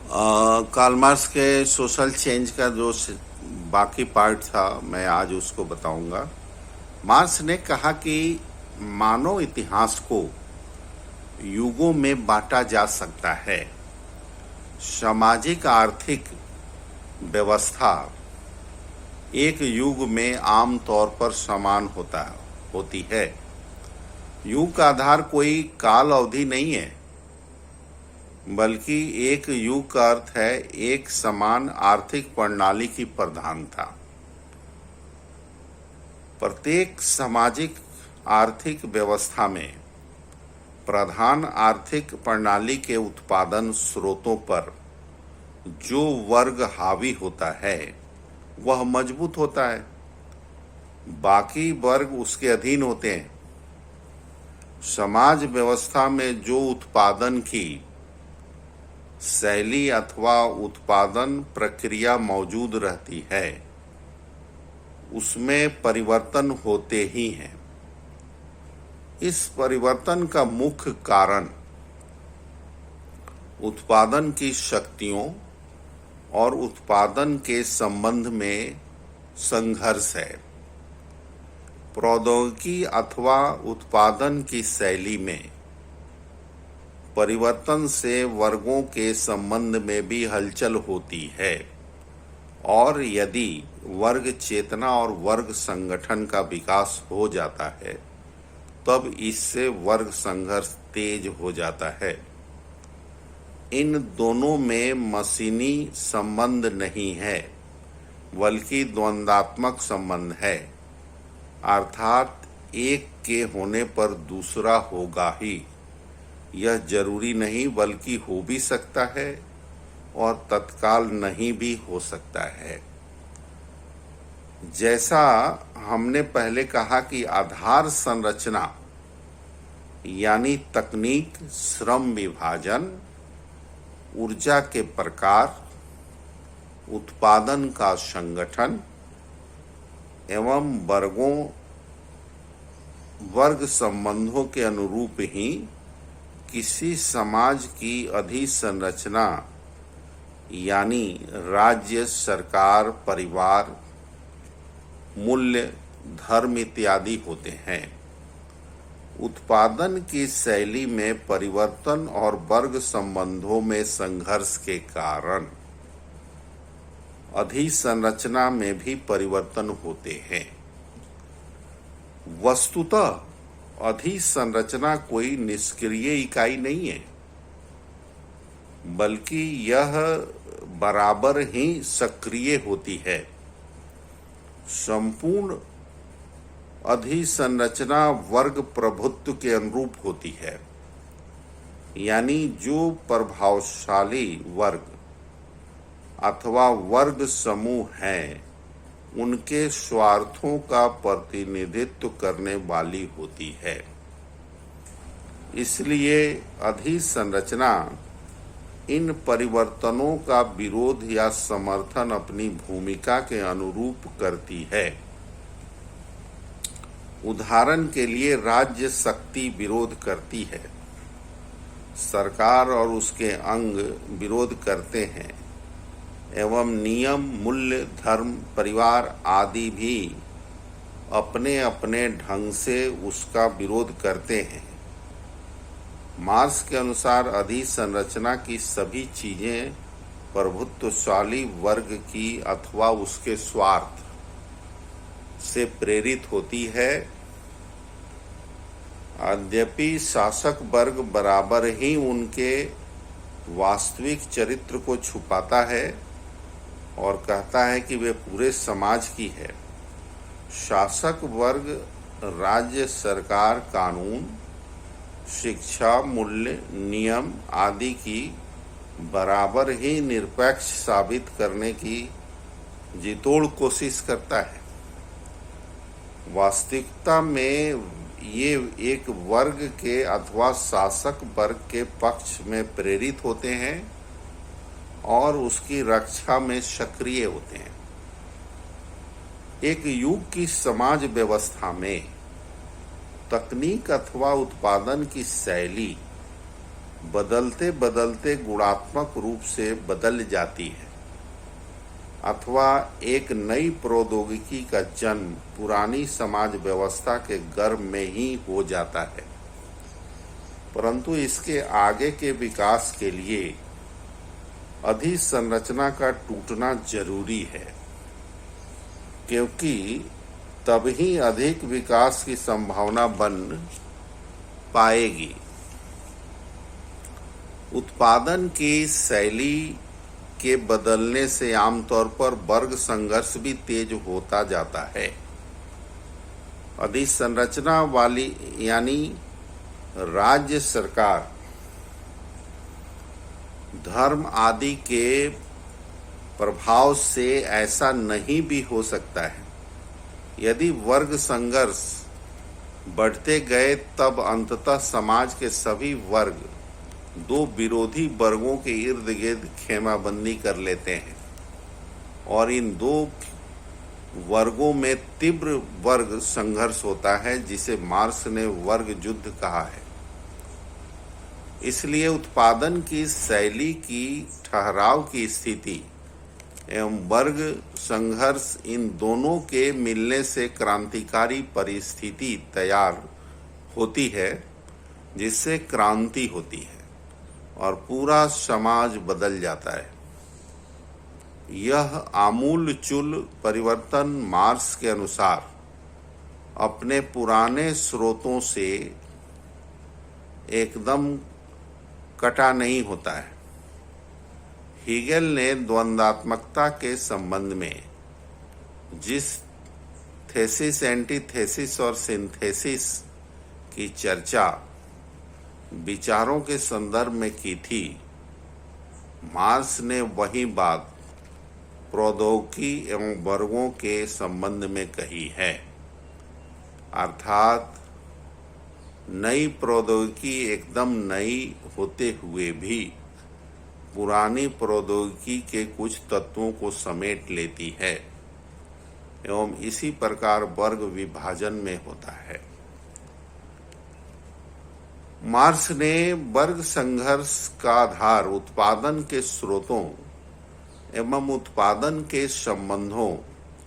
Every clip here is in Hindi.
कार्ल मार्क्स के सोशल चेंज का जो बाकी पार्ट था मैं आज उसको बताऊंगा। मार्क्स ने कहा कि मानव इतिहास को युगों में बांटा जा सकता है। सामाजिक आर्थिक व्यवस्था एक युग में आम तौर पर समान होती है। युग का आधार कोई काल अवधि नहीं है, बल्कि एक युग का अर्थ है एक समान आर्थिक प्रणाली की प्रधानता। प्रत्येक सामाजिक आर्थिक व्यवस्था में प्रधान आर्थिक प्रणाली के उत्पादन स्रोतों पर जो वर्ग हावी होता है वह मजबूत होता है, बाकी वर्ग उसके अधीन होते हैं। समाज व्यवस्था में जो उत्पादन की शैली अथवा उत्पादन प्रक्रिया मौजूद रहती है उसमें परिवर्तन होते ही हैं। इस परिवर्तन का मुख्य कारण उत्पादन की शक्तियों और उत्पादन के संबंध में संघर्ष है। प्रौद्योगिकी अथवा उत्पादन की शैली में परिवर्तन से वर्गों के संबंध में भी हलचल होती है, और यदि वर्ग चेतना और वर्ग संगठन का विकास हो जाता है तब इससे वर्ग संघर्ष तेज हो जाता है। इन दोनों में मशीनी संबंध नहीं है, बल्कि द्वंद्वात्मक संबंध है, अर्थात एक के होने पर दूसरा होगा ही। यह जरूरी नहीं बल्कि हो भी सकता है और तत्काल नहीं भी हो सकता है। जैसा हमने पहले कहा कि आधार संरचना यानी तकनीक, श्रम विभाजन, ऊर्जा के प्रकार, उत्पादन का संगठन एवं वर्ग संबंधों के अनुरूप ही किसी समाज की अधिसंरचना यानी राज्य, सरकार, परिवार, मूल्य, धर्म इत्यादि होते हैं। उत्पादन की शैली में परिवर्तन और वर्ग संबंधों में संघर्ष के कारण अधिसंरचना में भी परिवर्तन होते हैं। वस्तुतः अधिसंरचना कोई निष्क्रिय इकाई नहीं है, बल्कि यह बराबर ही सक्रिय होती है। संपूर्ण अधिसंरचना वर्ग प्रभुत्व के अनुरूप होती है, यानी जो प्रभावशाली वर्ग अथवा वर्ग समूह हैं उनके स्वार्थों का प्रतिनिधित्व करने वाली होती है। इसलिए अधिसंरचना इन परिवर्तनों का विरोध या समर्थन अपनी भूमिका के अनुरूप करती है। उदाहरण के लिए राज्य शक्ति विरोध करती है, सरकार और उसके अंग विरोध करते हैं, एवं नियम, मूल्य, धर्म, परिवार आदि भी अपने अपने ढंग से उसका विरोध करते हैं। मार्क्स के अनुसार अधिसंरचना की सभी चीजें प्रभुत्वशाली वर्ग की अथवा उसके स्वार्थ से प्रेरित होती है। यद्यपि शासक वर्ग बराबर ही उनके वास्तविक चरित्र को छुपाता है और कहता है कि वे पूरे समाज की है। शासक वर्ग राज्य, सरकार, कानून, शिक्षा, मूल्य, नियम आदि की बराबर ही निरपेक्ष साबित करने की जितोड़ कोशिश करता है। वास्तविकता में ये एक वर्ग के अथवा शासक वर्ग के पक्ष में प्रेरित होते हैं और उसकी रक्षा में सक्रिय होते हैं। एक युग की समाज व्यवस्था में तकनीक अथवा उत्पादन की शैली बदलते बदलते गुणात्मक रूप से बदल जाती है, अथवा एक नई प्रौद्योगिकी का जन्म पुरानी समाज व्यवस्था के गर्भ में ही हो जाता है। परंतु इसके आगे के विकास के लिए अधिसंरचना का टूटना जरूरी है, क्योंकि तभी अधिक विकास की संभावना बन पाएगी। उत्पादन की शैली के बदलने से आमतौर पर वर्ग संघर्ष भी तेज होता जाता है। अधिसंरचना वाली यानी राज्य सरकार, धर्म आदि के प्रभाव से ऐसा नहीं भी हो सकता है। यदि वर्ग संघर्ष बढ़ते गए तब अंततः समाज के सभी वर्ग दो विरोधी वर्गों के इर्द गिर्द खेमाबंदी कर लेते हैं और इन दो वर्गों में तीव्र वर्ग संघर्ष होता है, जिसे मार्क्स ने वर्ग युद्ध कहा है। इसलिए उत्पादन की शैली की ठहराव की स्थिति एवं वर्ग संघर्ष, इन दोनों के मिलने से क्रांतिकारी परिस्थिति तैयार होती है, जिससे क्रांति होती है और पूरा समाज बदल जाता है। यह आमूलचूल परिवर्तन मार्क्स के अनुसार अपने पुराने स्रोतों से एकदम कटा नहीं होता है। हीगेल ने द्वंद्वात्मकता के संबंध में जिस थेसिस, एंटीथेसिस और सिंथेसिस की चर्चा विचारों के संदर्भ में की थी, मार्क्स ने वही बात प्रौद्योगिकी एवं वर्गों के संबंध में कही है। अर्थात नई प्रौद्योगिकी एकदम नई होते हुए भी पुरानी प्रौद्योगिकी के कुछ तत्वों को समेट लेती है एवं इसी प्रकार वर्ग विभाजन में होता है। मार्क्स ने वर्ग संघर्ष का आधार उत्पादन के स्रोतों एवं उत्पादन के संबंधों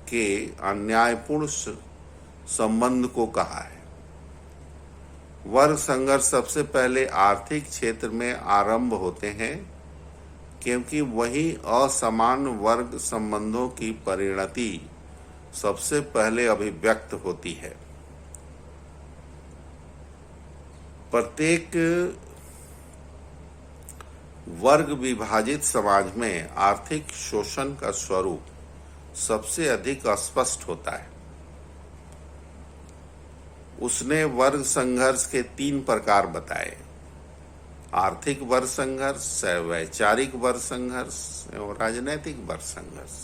के अन्यायपूर्ण संबंध को कहा है। वर्ग संघर्ष सबसे पहले आर्थिक क्षेत्र में आरंभ होते हैं, क्योंकि वही असमान वर्ग संबंधों की परिणति सबसे पहले अभिव्यक्त होती है। प्रत्येक वर्ग विभाजित समाज में आर्थिक शोषण का स्वरूप सबसे अधिक स्पष्ट होता है। उसने वर्ग संघर्ष के 3 प्रकार बताए: आर्थिक वर्ग संघर्ष, वैचारिक वर्ग संघर्ष एवं राजनैतिक वर्ग संघर्ष।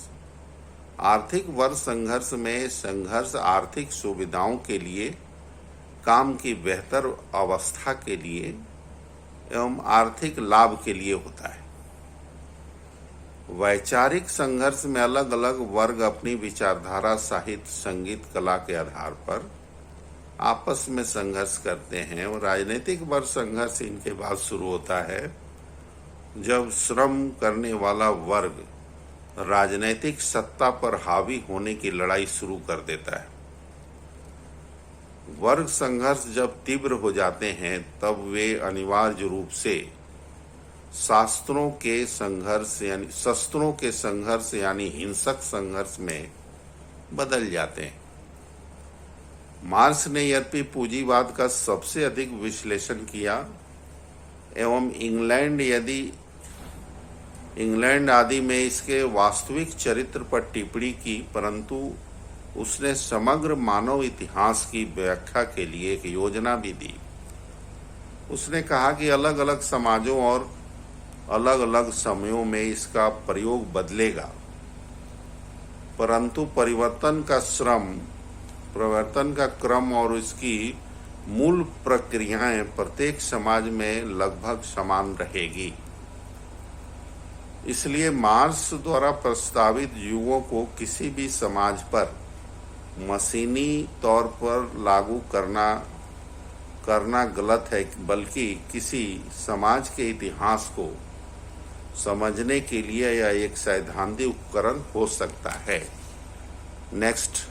आर्थिक वर्ग संघर्ष में संघर्ष आर्थिक सुविधाओं के लिए, काम की बेहतर अवस्था के लिए एवं आर्थिक लाभ के लिए होता है। वैचारिक संघर्ष में अलग अलग वर्ग अपनी विचारधारा, साहित्य, संगीत, कला के आधार पर आपस में संघर्ष करते हैं। और राजनीतिक वर्ग संघर्ष इनके बाद शुरू होता है, जब श्रम करने वाला वर्ग राजनीतिक सत्ता पर हावी होने की लड़ाई शुरू कर देता है। वर्ग संघर्ष जब तीव्र हो जाते हैं तब वे अनिवार्य रूप से शस्त्रों के संघर्ष यानी हिंसक संघर्ष में बदल जाते हैं। मार्क्स ने यद्यपि पूंजीवाद का सबसे अधिक विश्लेषण किया एवं इंग्लैंड आदि में इसके वास्तविक चरित्र पर टिप्पणी की, परंतु उसने समग्र मानव इतिहास की व्याख्या के लिए एक योजना भी दी। उसने कहा कि अलग अलग समाजों और अलग अलग समयों में इसका प्रयोग बदलेगा, परंतु परिवर्तन का क्रम और इसकी मूल प्रक्रियाएं प्रत्येक समाज में लगभग समान रहेगी। इसलिए मार्क्स द्वारा प्रस्तावित युगों को किसी भी समाज पर मशीनी तौर पर लागू करना करना गलत है, बल्कि किसी समाज के इतिहास को समझने के लिए यह एक सैद्धांतिक उपकरण हो सकता है। नेक्स्ट